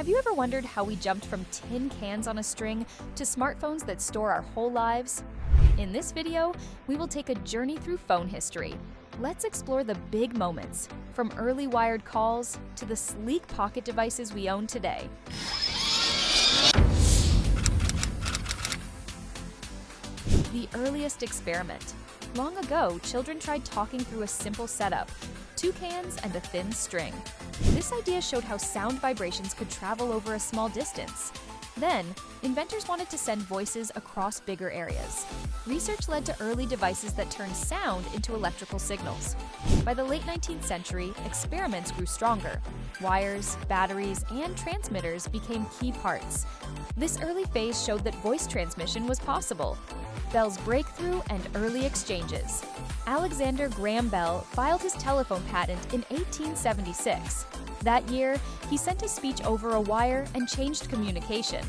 Have you ever wondered how we jumped from tin cans on a string to smartphones that store our whole lives? In this video, we will take a journey through phone history. Let's explore the big moments, from early wired calls to the sleek pocket devices we own today. The earliest experiment. Long ago, children tried talking through a simple setup, 2 cans and a thin string. This idea showed how sound vibrations could travel over a small distance. Then, inventors wanted to send voices across bigger areas. Research led to early devices that turned sound into electrical signals. By the late 19th century, experiments grew stronger. Wires, batteries, and transmitters became key parts. This early phase showed that voice transmission was possible. Bell's breakthrough and early exchanges. Alexander Graham Bell filed his telephone patent in 1876. That year, he sent a speech over a wire and changed communication.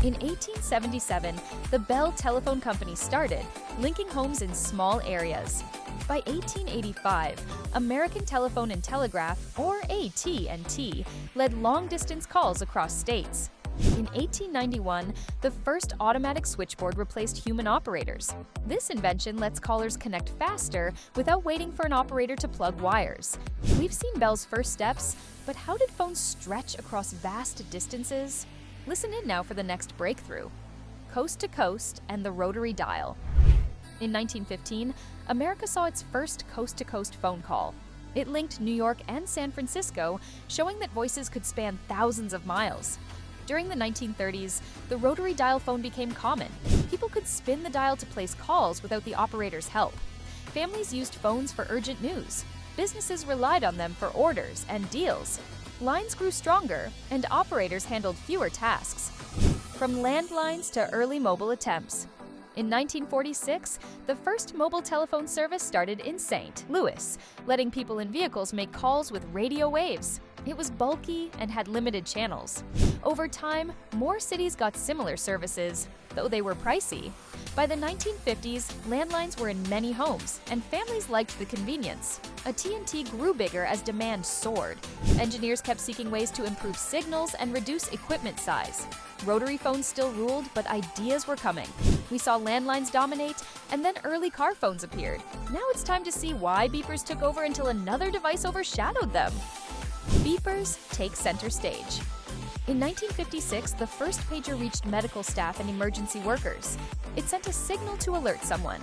In 1877, the Bell Telephone Company started, linking homes in small areas. By 1885, American Telephone and Telegraph, or AT&T, led long-distance calls across states. In 1891, the first automatic switchboard replaced human operators. This invention lets callers connect faster without waiting for an operator to plug wires. We've seen Bell's first steps, but how did phones stretch across vast distances? Listen in now for the next breakthrough. Coast to coast and the rotary dial. In 1915, America saw its first coast-to-coast phone call. It linked New York and San Francisco, showing that voices could span thousands of miles. During the 1930s, the rotary dial phone became common. People could spin the dial to place calls without the operator's help. Families used phones for urgent news. Businesses relied on them for orders and deals. Lines grew stronger, and operators handled fewer tasks. From landlines to early mobile attempts. In 1946, the first mobile telephone service started in St. Louis, letting people in vehicles make calls with radio waves. It was bulky and had limited channels. Over time, more cities got similar services, though they were pricey. By the 1950s, landlines were in many homes, and families liked the convenience. AT&T grew bigger as demand soared. Engineers kept seeking ways to improve signals and reduce equipment size. Rotary phones still ruled, but ideas were coming. We saw landlines dominate, and then early car phones appeared. Now it's time to see why beepers took over until another device overshadowed them. Beepers take center stage. In 1956, the first pager reached medical staff and emergency workers. It sent a signal to alert someone.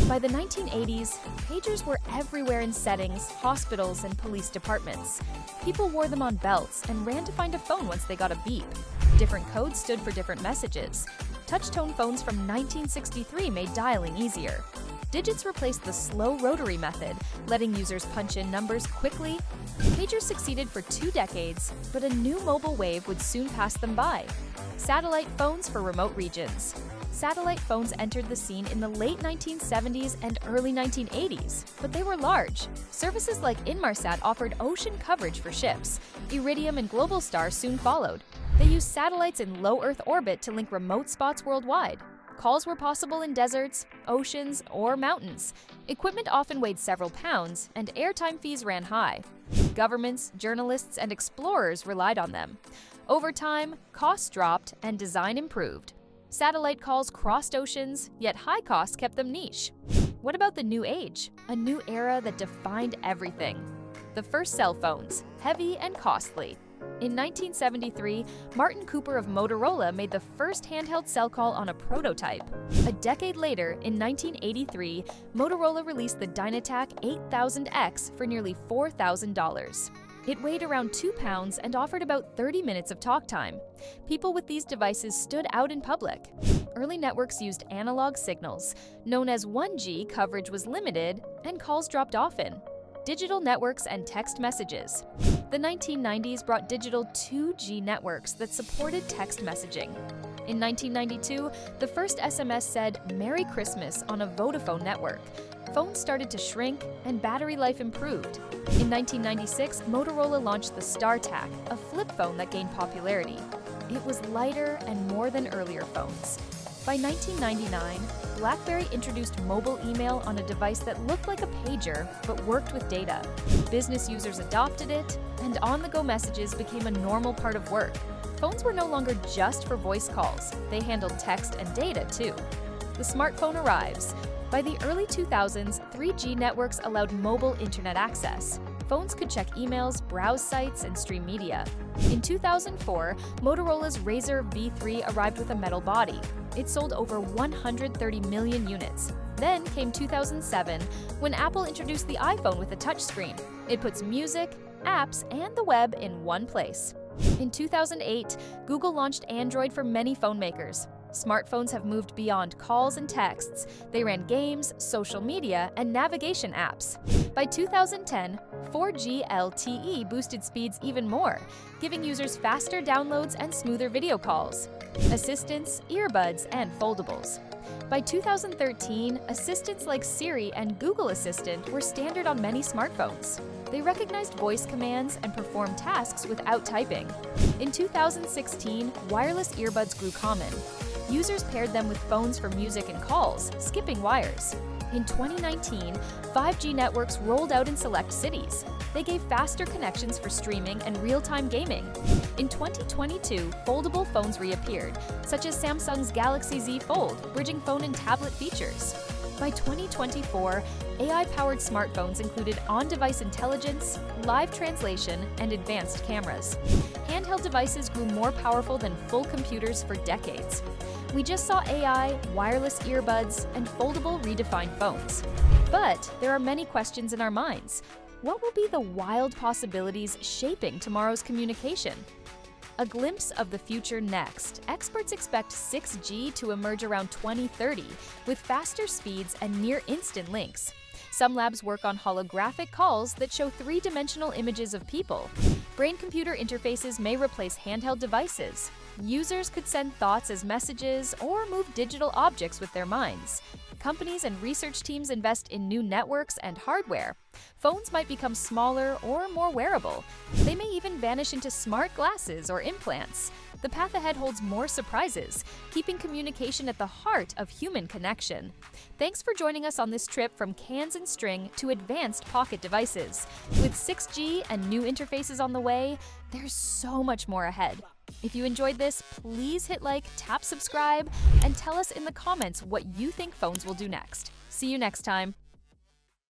By the 1980s, pagers were everywhere in settings, hospitals, and police departments. People wore them on belts and ran to find a phone once they got a beep. Different codes stood for different messages. Touch-tone phones from 1963 made dialing easier. Digits replaced the slow rotary method, letting users punch in numbers quickly. Pagers succeeded for 2 decades, but a new mobile wave would soon pass them by. Satellite phones for remote regions. Satellite phones entered the scene in the late 1970s and early 1980s, but they were large. Services like Inmarsat offered ocean coverage for ships. Iridium and Globalstar soon followed. They used satellites in low Earth orbit to link remote spots worldwide. Calls were possible in deserts, oceans, or mountains. Equipment often weighed several pounds, and airtime fees ran high. Governments, journalists, and explorers relied on them. Over time, costs dropped and design improved. Satellite calls crossed oceans, yet high costs kept them niche. What about the new age? A new era that defined everything. The first cell phones, heavy and costly. In 1973, Martin Cooper of Motorola made the first handheld cell call on a prototype. A decade later, in 1983, Motorola released the Dynatac 8000X for nearly $4,000. It weighed around 2 pounds and offered about 30 minutes of talk time. People with these devices stood out in public. Early networks used analog signals. Known as 1G, coverage was limited, and calls dropped often. Digital networks and text messages. The 1990s brought digital 2G networks that supported text messaging. In 1992, the first SMS said "Merry Christmas" on a Vodafone network. Phones started to shrink, and battery life improved. In 1996, Motorola launched the StarTAC, a flip phone that gained popularity. It was lighter and more than earlier phones. By 1999, BlackBerry introduced mobile email on a device that looked like a pager but worked with data. Business users adopted it, and on-the-go messages became a normal part of work. Phones were no longer just for voice calls. They handled text and data too. The smartphone arrives. By the early 2000s, 3G networks allowed mobile internet access. Phones could check emails, browse sites, and stream media. In 2004, Motorola's Razr V3 arrived with a metal body. It sold over 130 million units. Then came 2007, when Apple introduced the iPhone with a touchscreen. It puts music, apps, and the web in one place. In 2008, Google launched Android for many phone makers. Smartphones have moved beyond calls and texts. They ran games, social media, and navigation apps. By 2010, 4G LTE boosted speeds even more, giving users faster downloads and smoother video calls, assistants, earbuds, and foldables. By 2013, assistants like Siri and Google Assistant were standard on many smartphones. They recognized voice commands and performed tasks without typing. In 2016, wireless earbuds grew common. Users paired them with phones for music and calls, skipping wires. In 2019, 5G networks rolled out in select cities. They gave faster connections for streaming and real-time gaming. In 2022, foldable phones reappeared, such as Samsung's Galaxy Z Fold, bridging phone and tablet features. By 2024, AI-powered smartphones included on-device intelligence, live translation, and advanced cameras. Handheld devices grew more powerful than full computers for decades. We just saw AI, wireless earbuds, and foldable redefined phones. But there are many questions in our minds. What will be the wild possibilities shaping tomorrow's communication? A glimpse of the future next. Experts expect 6G to emerge around 2030, with faster speeds and near-instant links. Some labs work on holographic calls that show three-dimensional images of people. Brain-computer interfaces may replace handheld devices. Users could send thoughts as messages or move digital objects with their minds. Companies and research teams invest in new networks and hardware. Phones might become smaller or more wearable. They may even vanish into smart glasses or implants. The path ahead holds more surprises, keeping communication at the heart of human connection. Thanks for joining us on this trip from cans and string to advanced pocket devices. With 6G and new interfaces on the way, there's so much more ahead. If you enjoyed this, please hit like, tap subscribe, and tell us in the comments what you think phones will do next. See you next time.